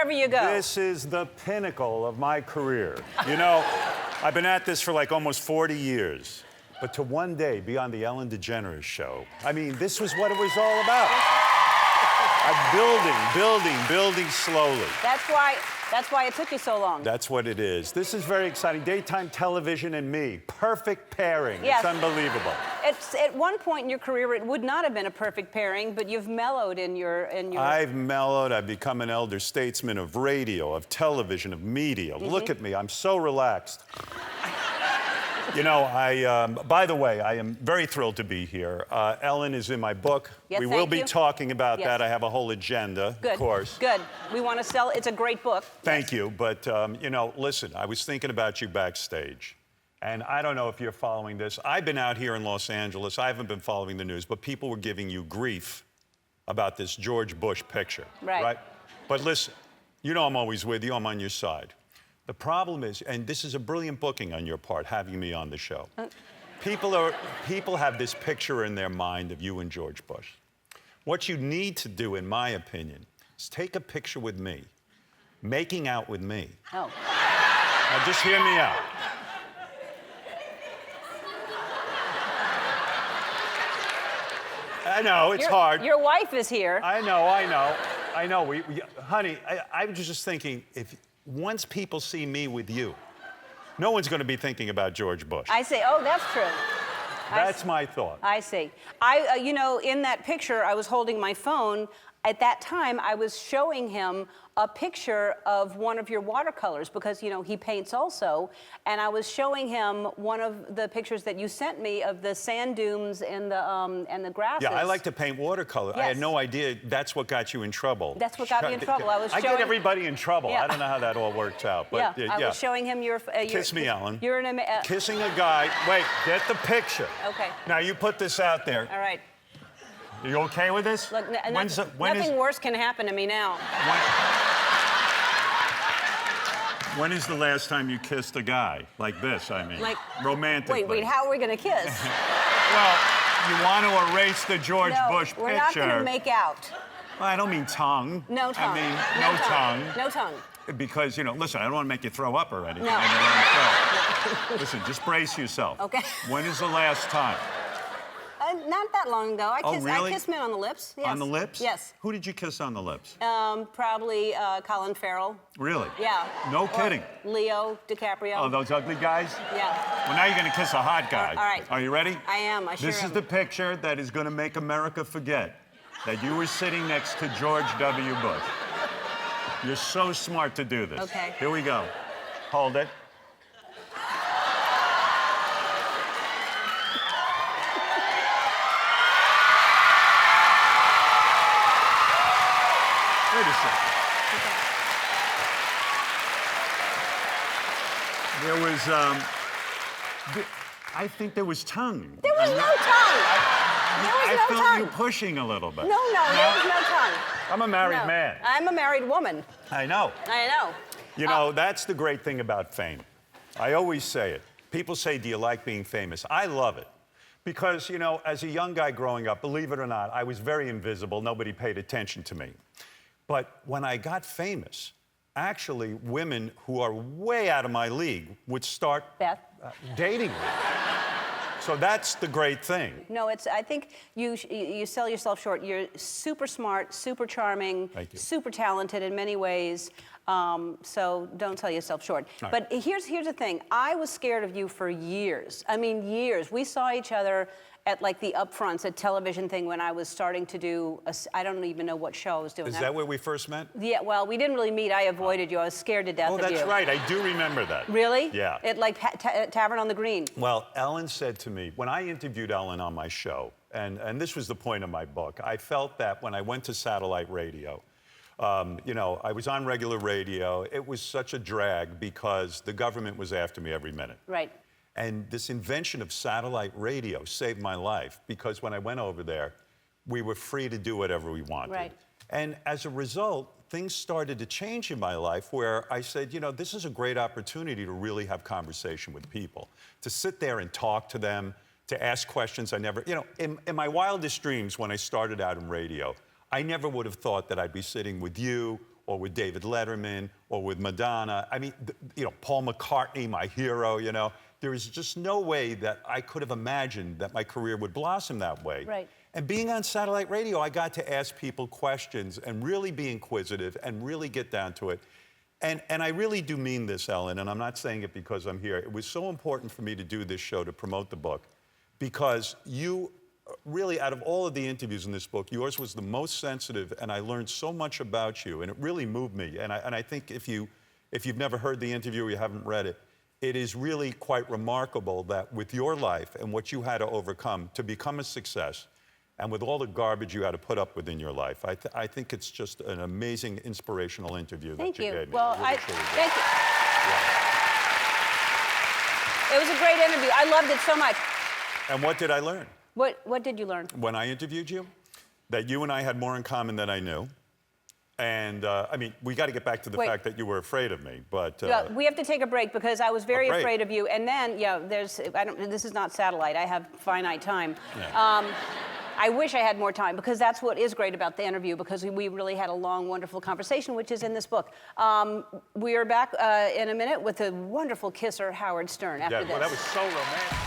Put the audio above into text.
wherever you go. This is the pinnacle of my career. You know, I've been at this for like almost 40 years. But to one day be on the Ellen DeGeneres show, I mean, this was what it was all about. I'm building slowly. That's why it took you so long. That's what it is. This is very exciting. Daytime television and me. Perfect pairing. Yes. It's unbelievable. At one point in your career, it would not have been a perfect pairing, but you've mellowed in your... I've mellowed. I've become an elder statesman of radio, of television, of media. Mm-hmm. Look at me. I'm so relaxed. You know, by the way, I am very thrilled to be here. Ellen is in my book. Yes, we will be talking about that. I have a whole agenda, Good. Of course. Good. We want to sell. It's a great book. Thank you. But, you know, listen, I was thinking about you backstage. And I don't know if you're following this. I've been out here in Los Angeles. I haven't been following the news, but people were giving you grief about this George Bush picture. Right? But listen, you know I'm always with you. I'm on your side. The problem is, and this is a brilliant booking on your part, having me on the show. People have this picture in their mind of you and George Bush. What you need to do, in my opinion, is take a picture with me, making out with me. Oh. Now just hear me out. I know, it's hard. Your wife is here. I know. Honey, I was just thinking, once people see me with you, no one's going to be thinking about George Bush. I see. Oh, that's true. That's my thought. I see. You know, in that picture, I was holding my phone. At that time, I was showing him a picture of one of your watercolors because, you know, he paints also. And I was showing him one of the pictures that you sent me of the sand dunes and the grasses. Yeah, I like to paint watercolor. Yes. I had no idea that's what got you in trouble. That's what got me in trouble. I get everybody in trouble. Yeah. I don't know how that all works out. But, I was showing him your... Kiss me, Ellen. You're an... Kissing a guy. Wait, get the picture. Okay. Now, you put this out there. All right. You okay with this? Look, nothing worse can happen to me now. When is the last time you kissed a guy? Like this, I mean. Like, romantically. Wait, how are we going to kiss? Well, you want to erase the George Bush picture. We're not going to make out. Well, I don't mean tongue. No tongue. I mean, no tongue. No tongue. Because, you know, listen, I don't want to make you throw up or anything. No. Listen, just brace yourself. Okay. When is the last time? Not that long ago. Really? I kissed men on the lips. Yes. On the lips? Yes. Who did you kiss on the lips? Probably Colin Farrell. Really? Yeah. No kidding. Leo DiCaprio. Oh, those ugly guys? Yeah. Well, now you're going to kiss a hot guy. All right. Are you ready? I am. I sure am. This is the picture that is going to make America forget that you were sitting next to George W. Bush. You're so smart to do this. Okay. Here we go. Hold it. Wait a second. Okay. There was, I think there was tongue. There was no tongue. I felt you pushing a little bit. No, there was no tongue. I'm a married man. I'm a married woman. I know. I know. You know, that's the great thing about fame. I always say it. People say, do you like being famous? I love it. Because, you know, as a young guy growing up, believe it or not, I was very invisible. Nobody paid attention to me. But when I got famous, actually, women who are way out of my league would start dating me. So that's the great thing. No, I think you sell yourself short. You're super smart, super charming, super talented in many ways. So don't sell yourself short. Right. But here's the thing. I was scared of you for years. I mean, years. We saw each other at like the upfronts, a television thing when I was starting to do, I don't even know what show I was doing. Is that where we first met? Yeah, well, we didn't really meet. I avoided you. I was scared to death of you. Oh, that's right. I do remember that. Really? Yeah. At like Tavern on the Green. Well, Ellen said to me, when I interviewed Ellen on my show, and this was the point of my book, I felt that when I went to satellite radio, you know, I was on regular radio. It was such a drag because the government was after me every minute. Right. And this invention of satellite radio saved my life because when I went over there, we were free to do whatever we wanted. Right. And as a result, things started to change in my life where I said, you know, this is a great opportunity to really have conversation with people, to sit there and talk to them, to ask questions I never, you know, in my wildest dreams when I started out in radio, I never would have thought that I'd be sitting with you or with David Letterman, or with Madonna. I mean, Paul McCartney, my hero, There is just no way that I could have imagined that my career would blossom that way. Right. And being on satellite radio, I got to ask people questions and really be inquisitive and really get down to it. And I really do mean this, Ellen, and I'm not saying it because I'm here. It was so important for me to do this show to promote the book because you really, out of all of the interviews in this book, yours was the most sensitive, and I learned so much about you, and it really moved me. And I think if you've never heard the interview or you haven't read it, it is really quite remarkable that with your life and what you had to overcome to become a success, and with all the garbage you had to put up with in your life, I think it's just an amazing, inspirational interview that you gave me. Well, Really, thank you. Yeah. It was a great interview. I loved it so much. And what did I learn? What did you learn? When I interviewed you, that you and I had more in common than I knew. And, I mean, we got to get back to the fact that you were afraid of me, but... we have to take a break because I was very afraid of you. And then, this is not satellite. I have finite time. Yeah. I wish I had more time because that's what is great about the interview because we really had a long, wonderful conversation, which is in this book. We are back in a minute with the wonderful kisser, Howard Stern, after this. Well, that was so romantic.